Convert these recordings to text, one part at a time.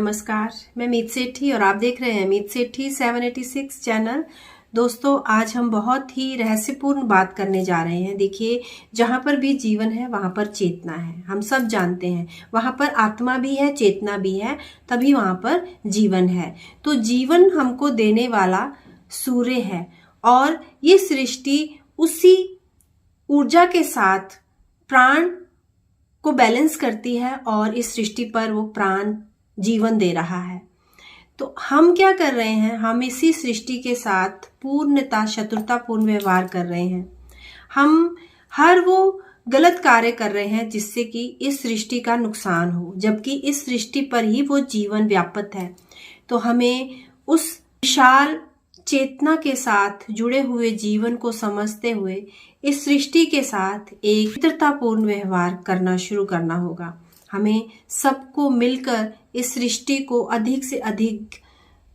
नमस्कार, मैं मीत सेठी और आप देख रहे हैं मीत सेठी 786 चैनल। दोस्तों, आज हम बहुत ही रहस्यपूर्ण बात करने जा रहे हैं। देखिए, जहाँ पर भी जीवन है वहाँ पर चेतना है, हम सब जानते हैं। वहाँ पर आत्मा भी है, चेतना भी है, तभी वहाँ पर जीवन है। तो जीवन हमको देने वाला सूर्य है और ये सृष्टि उसी ऊर्जा के साथ प्राण को बैलेंस करती है और इस सृष्टि पर वो प्राण जीवन दे रहा है। तो हम क्या कर रहे हैं? हम इसी सृष्टि के साथ पूर्णता शत्रुतापूर्ण व्यवहार कर रहे हैं। हम हर वो गलत कार्य कर रहे हैं जिससे कि इस सृष्टि का नुकसान हो, जबकि इस सृष्टि पर ही वो जीवन व्याप्त है। तो हमें उस विशाल चेतना के साथ जुड़े हुए जीवन को समझते हुए इस सृष्टि के साथ एक मित्रतापूर्ण व्यवहार करना शुरू करना होगा। हमें सबको मिलकर इस सृष्टि को अधिक से अधिक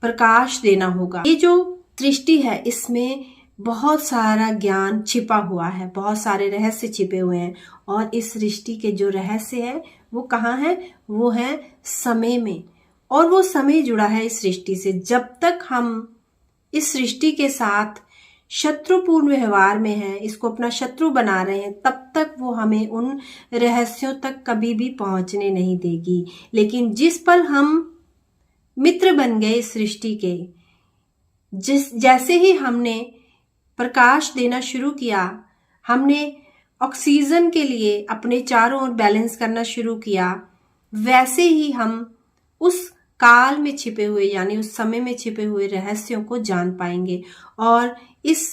प्रकाश देना होगा। ये जो सृष्टि है इसमें बहुत सारा ज्ञान छिपा हुआ है, बहुत सारे रहस्य छिपे हुए हैं और इस सृष्टि के जो रहस्य है वो कहाँ है? वो है समय में। और वो समय जुड़ा है इस सृष्टि से। जब तक हम इस सृष्टि के साथ शत्रुपूर्ण व्यवहार में है, इसको अपना शत्रु बना रहे हैं, तब तक वो हमें उन रहस्यों तक कभी भी पहुंचने नहीं देगी। लेकिन जिस पल हम मित्र बन गए इस सृष्टि के, जैसे ही हमने प्रकाश देना शुरू किया, हमने ऑक्सीजन के लिए अपने चारों ओर बैलेंस करना शुरू किया, वैसे ही हम उस काल में छिपे हुए यानी उस समय में छिपे हुए रहस्यों को जान पाएंगे और इस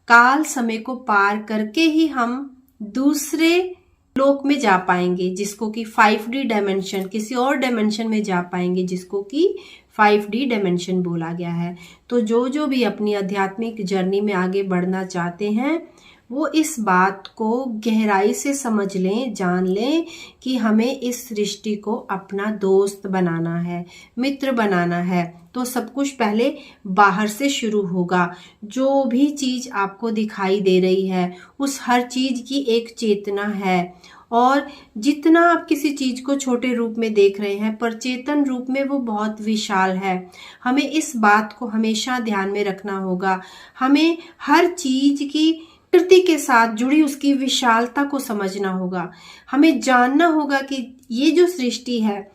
काल समय को पार करके ही हम दूसरे लोक में जा पाएंगे, जिसको कि 5D डायमेंशन, किसी और डायमेंशन में जा पाएंगे जिसको कि 5D डायमेंशन बोला गया है। तो जो भी अपनी आध्यात्मिक जर्नी में आगे बढ़ना चाहते हैं वो इस बात को गहराई से समझ लें, जान लें कि हमें इस सृष्टि को अपना दोस्त बनाना है, मित्र बनाना है। तो सब कुछ पहले बाहर से शुरू होगा। जो भी चीज आपको दिखाई दे रही है उस हर चीज की एक चेतना है और जितना आप किसी चीज को छोटे रूप में देख रहे हैं पर चेतन रूप में वो बहुत विशाल है। हमें इस बात को हमेशा ध्यान में रखना होगा। हमें हर चीज की प्रकृति के साथ जुड़ी उसकी विशालता को समझना होगा। हमें जानना होगा कि ये जो सृष्टि है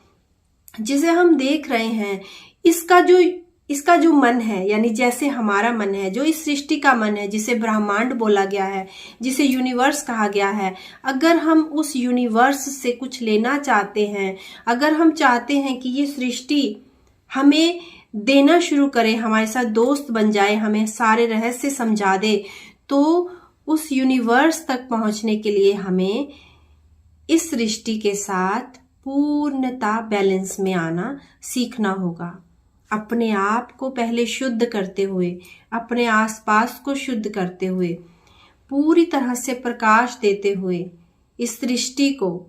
जिसे हम देख रहे हैं, इसका जो मन है, यानी जैसे हमारा मन है, जो इस सृष्टि का मन है, जिसे ब्रह्मांड बोला गया है, जिसे यूनिवर्स कहा गया है, अगर हम उस यूनिवर्स से कुछ लेना चाहते हैं, अगर हम चाहते हैं कि ये सृष्टि हमें देना शुरू करे, हमारे साथ दोस्त बन जाए, हमें सारे रहस्य समझा दे, तो उस यूनिवर्स तक पहुंचने के लिए हमें इस सृष्टि के साथ पूर्णता बैलेंस में आना सीखना होगा। अपने आप को पहले शुद्ध करते हुए, अपने आसपास को शुद्ध करते हुए, पूरी तरह से प्रकाश देते हुए इस सृष्टि को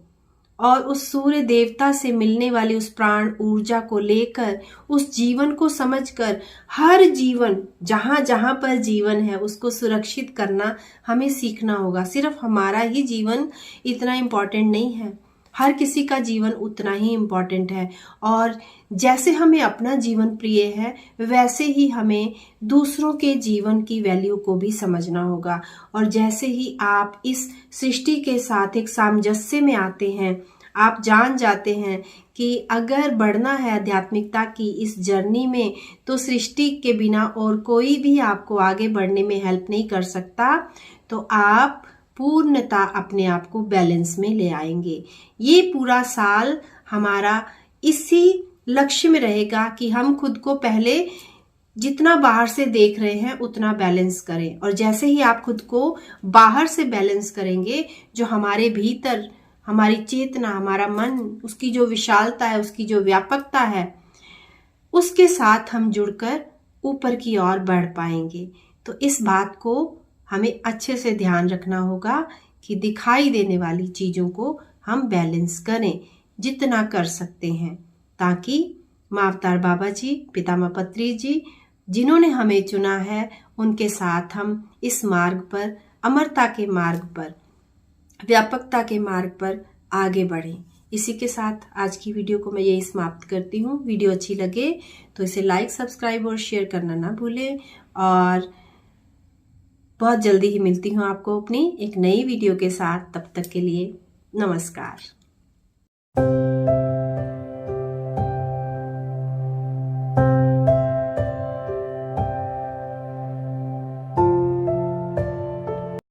और उस सूर्य देवता से मिलने वाली उस प्राण ऊर्जा को लेकर, उस जीवन को समझकर, हर जीवन जहां जहां पर जीवन है उसको सुरक्षित करना हमें सीखना होगा। सिर्फ हमारा ही जीवन इतना इम्पोर्टेंट नहीं है, हर किसी का जीवन उतना ही इम्पोर्टेंट है। और जैसे हमें अपना जीवन प्रिय है वैसे ही हमें दूसरों के जीवन की वैल्यू को भी समझना होगा। और जैसे ही आप इस सृष्टि के साथ एक सामंजस्य में आते हैं, आप जान जाते हैं कि अगर बढ़ना है आध्यात्मिकता की इस जर्नी में तो सृष्टि के बिना और कोई भी आपको आगे बढ़ने में हेल्प नहीं कर सकता, तो आप पूर्णता अपने आप को बैलेंस में ले आएंगे। ये पूरा साल हमारा इसी लक्ष्य में रहेगा कि हम खुद को पहले जितना बाहर से देख रहे हैं उतना बैलेंस करें। और जैसे ही आप खुद को बाहर से बैलेंस करेंगे, जो हमारे भीतर हमारी चेतना, हमारा मन, उसकी जो विशालता है, उसकी जो व्यापकता है, उसके साथ हम जुड़कर ऊपर की ओर बढ़ पाएंगे। तो इस बात को हमें अच्छे से ध्यान रखना होगा कि दिखाई देने वाली चीजों को हम बैलेंस करें जितना कर सकते हैं, ताकि माँ अवतार बाबा जी, पितामह पत्री जी जिन्होंने हमें चुना है, उनके साथ हम इस मार्ग पर, अमरता के मार्ग पर, व्यापकता के मार्ग पर आगे बढ़ें। इसी के साथ आज की वीडियो को मैं यही समाप्त करती हूँ। वीडियो अच्छी लगे तो इसे लाइक, सब्सक्राइब और शेयर करना ना भूलें। और बहुत जल्दी ही मिलती हूँ आपको अपनी एक नई वीडियो के साथ। तब तक के लिए नमस्कार।